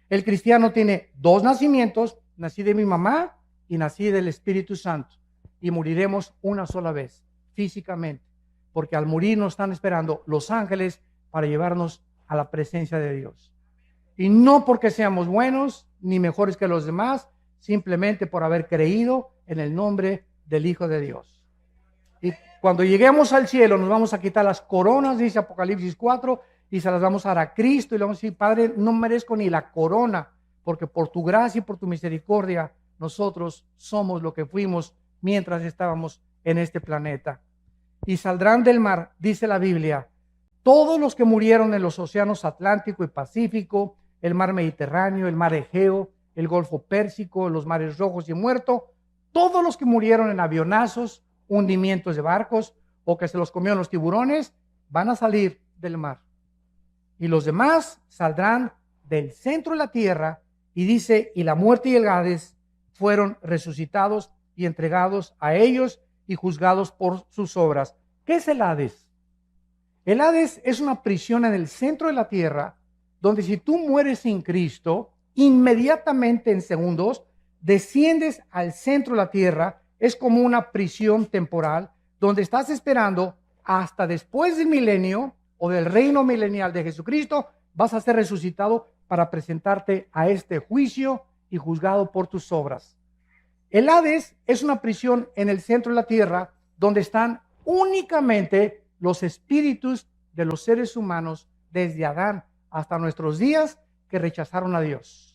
El cristiano tiene dos nacimientos, nací de mi mamá y nací del Espíritu Santo. Y moriremos una sola vez, físicamente. Porque al morir nos están esperando los ángeles para llevarnos a la presencia de Dios. Y no porque seamos buenos ni mejores que los demás, simplemente por haber creído en el nombre del Hijo de Dios. Y cuando lleguemos al cielo nos vamos a quitar las coronas, dice Apocalipsis 4, y se las vamos a dar a Cristo y le vamos a decir: Padre, no merezco ni la corona, porque por tu gracia y por tu misericordia nosotros somos lo que fuimos mientras estábamos en este planeta. Y saldrán del mar, dice la Biblia, todos los que murieron en los océanos Atlántico y Pacífico, el mar Mediterráneo, el mar Egeo, el Golfo Pérsico, los mares Rojos y Muerto, todos los que murieron en avionazos, hundimientos de barcos o que se los comieron los tiburones, van a salir del mar. Y los demás saldrán del centro de la tierra, y dice: y la muerte y el Hades fueron resucitados y entregados a ellos y juzgados por sus obras. ¿Qué es el Hades? El Hades es una prisión en el centro de la tierra, donde si tú mueres sin Cristo, inmediatamente en segundos desciendes al centro de la tierra. Es como una prisión temporal, donde estás esperando hasta después del milenio o del reino milenial de Jesucristo. Vas a ser resucitado para presentarte a este juicio y juzgado por tus obras. El Hades es una prisión en el centro de la tierra, donde están únicamente los espíritus de los seres humanos desde Adán hasta nuestros días que rechazaron a Dios.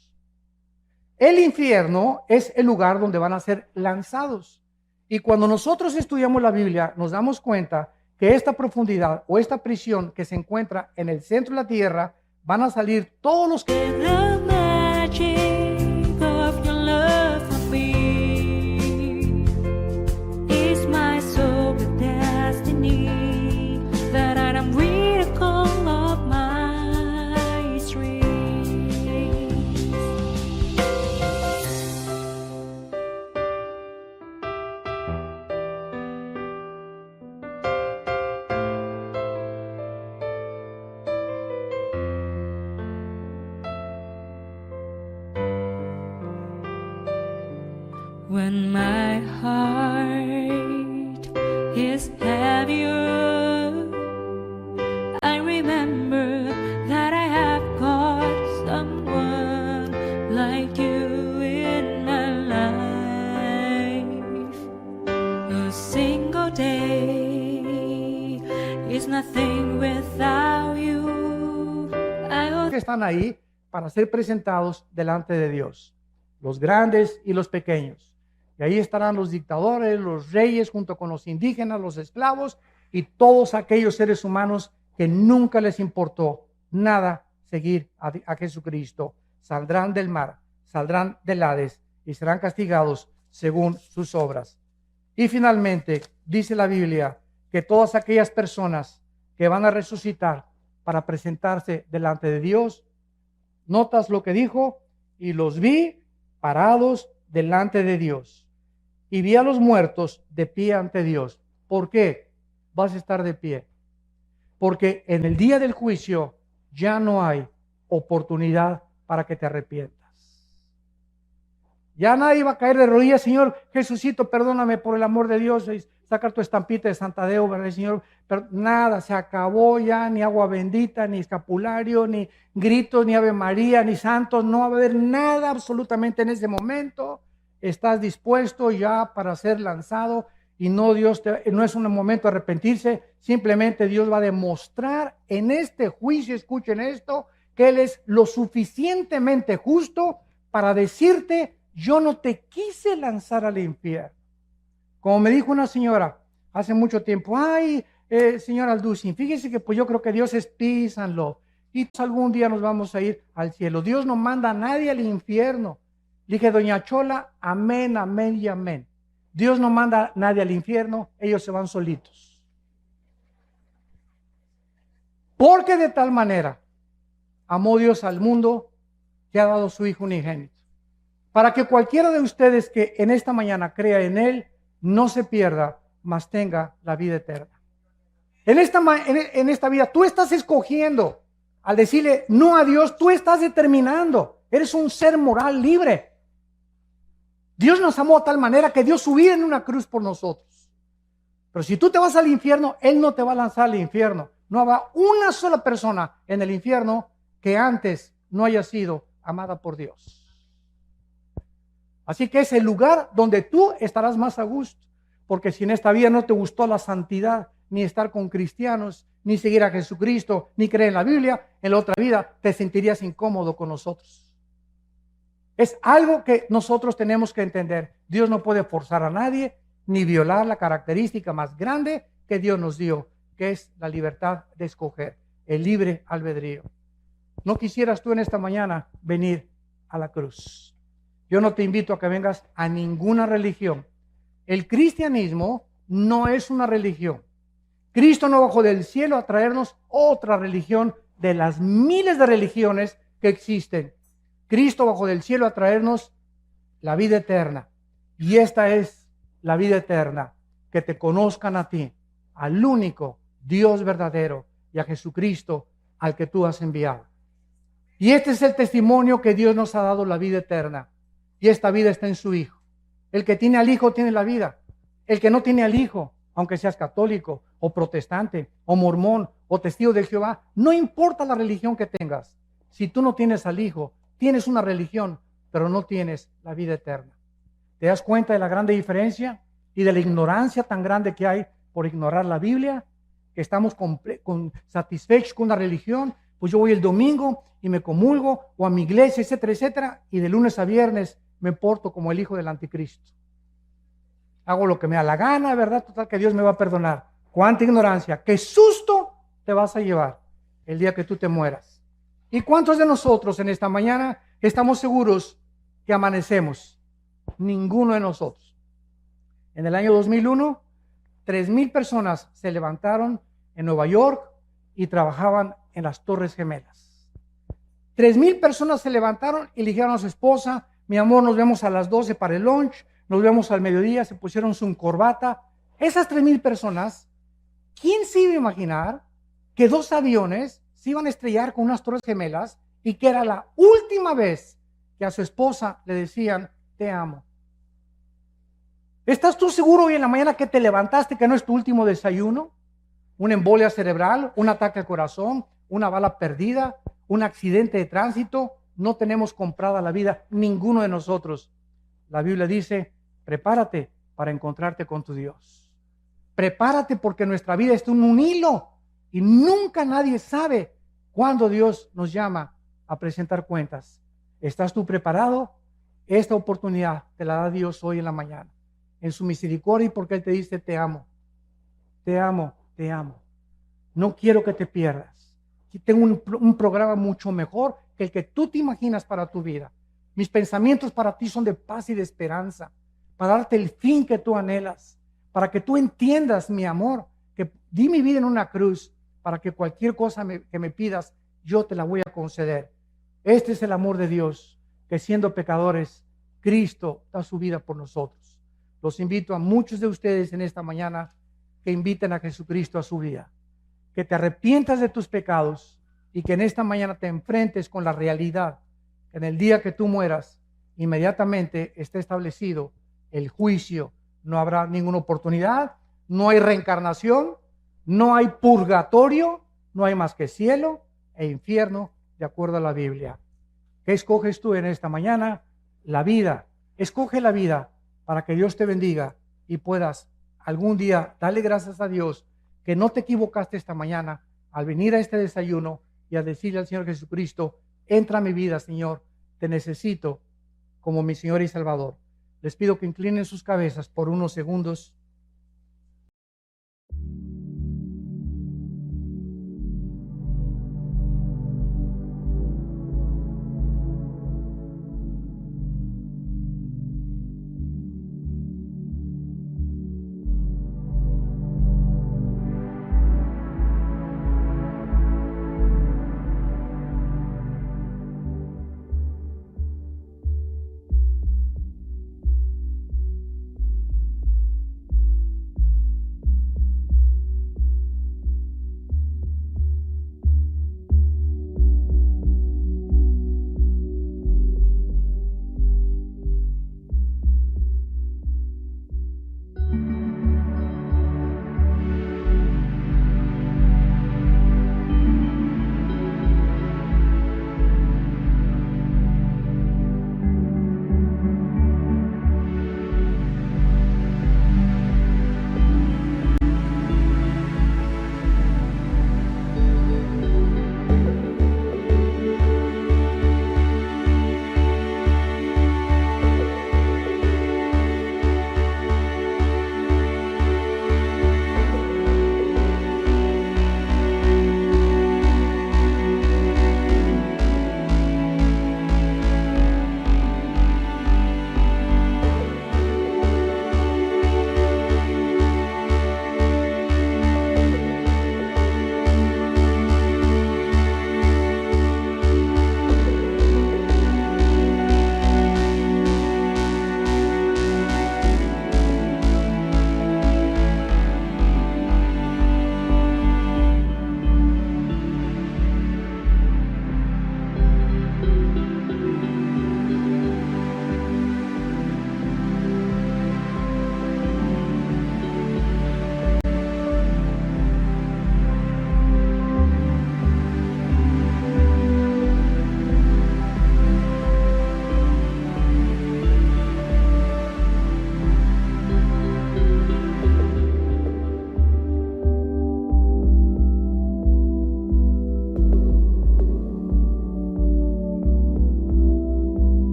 El infierno es el lugar donde van a ser lanzados. Y cuando nosotros estudiamos la Biblia, nos damos cuenta que esta profundidad o esta prisión que se encuentra en el centro de la tierra, van a salir todos los que... When my heart is heavier, I remember that I have got someone like you in my life. A single day is nothing without you. que están ahí para ser presentados delante de Dios, los grandes y los pequeños. Y ahí estarán los dictadores, los reyes, junto con los indígenas, los esclavos y todos aquellos seres humanos que nunca les importó nada seguir a Jesucristo. Saldrán del mar, saldrán del Hades y serán castigados según sus obras. Y finalmente, dice la Biblia que todas aquellas personas que van a resucitar para presentarse delante de Dios, notas lo que dijo: y los vi parados delante de Dios. Y vi a los muertos de pie ante Dios. ¿Por qué vas a estar de pie? Porque en el día del juicio ya no hay oportunidad para que te arrepientas. Ya nadie va a caer de rodillas: Señor Jesucito, perdóname por el amor de Dios, y sacar tu estampita de Santadeo, ¿verdad, Señor? Pero nada, se acabó ya, ni agua bendita, ni escapulario, ni gritos, ni Ave María, ni santos. No va a haber nada absolutamente en ese momento. Estás dispuesto ya para ser lanzado, y no es un momento de arrepentirse. Simplemente Dios va a demostrar en este juicio, escuchen esto, que Él es lo suficientemente justo para decirte: yo no te quise lanzar al infierno. Como me dijo una señora hace mucho tiempo: ay, señor Alducin, fíjese que pues yo creo que Dios es peace and love, y algún día nos vamos a ir al cielo. Dios no manda a nadie al infierno. Dije: doña Chola, amén, amén y amén. Dios no manda a nadie al infierno, ellos se van solitos. Porque de tal manera amó Dios al mundo que ha dado su Hijo unigénito, para que cualquiera de ustedes que en esta mañana crea en Él no se pierda, mas tenga la vida eterna. En esta vida tú estás escogiendo. Al decirle no a Dios, tú estás determinando. Eres un ser moral libre. Dios nos amó de tal manera que dio su vida en una cruz por nosotros. Pero si tú te vas al infierno, Él no te va a lanzar al infierno. No habrá una sola persona en el infierno que antes no haya sido amada por Dios. Así que es el lugar donde tú estarás más a gusto. Porque si en esta vida no te gustó la santidad, ni estar con cristianos, ni seguir a Jesucristo, ni creer en la Biblia, en la otra vida te sentirías incómodo con nosotros. Es algo que nosotros tenemos que entender. Dios no puede forzar a nadie, ni violar la característica más grande que Dios nos dio, que es la libertad de escoger, el libre albedrío. ¿No quisieras tú en esta mañana venir a la cruz? Yo no te invito a que vengas a ninguna religión. El cristianismo no es una religión. Cristo no bajó del cielo a traernos otra religión de las miles de religiones que existen. Cristo bajó del cielo a traernos la vida eterna. Y esta es la vida eterna, que te conozcan a ti, al único Dios verdadero, y a Jesucristo al que tú has enviado. Y este es el testimonio que Dios nos ha dado, la vida eterna. Y esta vida está en su Hijo. El que tiene al Hijo tiene la vida. El que no tiene al Hijo, aunque seas católico o protestante o mormón o testigo de Jehová, no importa la religión que tengas. Si tú no tienes al Hijo, tienes una religión, pero no tienes la vida eterna. ¿Te das cuenta de la grande diferencia y de la ignorancia tan grande que hay por ignorar la Biblia? Que estamos satisfechos con una religión. Pues yo voy el domingo y me comulgo, o a mi iglesia, etcétera, etcétera, y de lunes a viernes me porto como el hijo del anticristo. Hago lo que me da la gana, ¿verdad? Total, que Dios me va a perdonar. ¡Cuánta ignorancia! ¡Qué susto te vas a llevar el día que tú te mueras! ¿Y cuántos de nosotros en esta mañana estamos seguros que amanecemos? Ninguno de nosotros. En el año 2001, 3,000 personas se levantaron en Nueva York y trabajaban en las Torres Gemelas. 3,000 personas se levantaron y le dijeron a su esposa: mi amor, nos vemos a las 12 para el lunch, nos vemos al mediodía, se pusieron su corbata. Esas 3,000 personas, ¿quién se iba a imaginar que 2 aviones se iban a estrellar con unas Torres Gemelas y que era la última vez que a su esposa le decían te amo? ¿Estás tú seguro hoy en la mañana que te levantaste que no es tu último desayuno? ¿Una embolia cerebral, un ataque al corazón, una bala perdida, un accidente de tránsito? No tenemos comprada la vida, ninguno de nosotros. La Biblia dice: prepárate para encontrarte con tu Dios. Prepárate, porque nuestra vida está en un hilo y nunca nadie sabe cuándo Dios nos llama a presentar cuentas. ¿Estás tú preparado? Esta oportunidad te la da Dios hoy en la mañana, en su misericordia, y porque Él te dice te amo, te amo, te amo. No quiero que te pierdas. Tengo un programa mucho mejor que el que tú te imaginas para tu vida. Mis pensamientos para ti son de paz y de esperanza, para darte el fin que tú anhelas, para que tú entiendas mi amor, que di mi vida en una cruz, para que cualquier cosa que me pidas, yo te la voy a conceder. Este es el amor de Dios, que siendo pecadores, Cristo da su vida por nosotros. Los invito a muchos de ustedes en esta mañana que inviten a Jesucristo a su vida, que te arrepientas de tus pecados y que en esta mañana te enfrentes con la realidad que en el día que tú mueras, inmediatamente esté establecido el juicio. No habrá ninguna oportunidad, no hay reencarnación, no hay purgatorio, no hay más que cielo e infierno, de acuerdo a la Biblia. ¿Qué escoges tú en esta mañana? La vida. Escoge la vida para que Dios te bendiga y puedas algún día darle gracias a Dios que no te equivocaste esta mañana al venir a este desayuno y a decirle al Señor Jesucristo: entra a mi vida, Señor, te necesito como mi Señor y Salvador. Les pido que inclinen sus cabezas por unos segundos.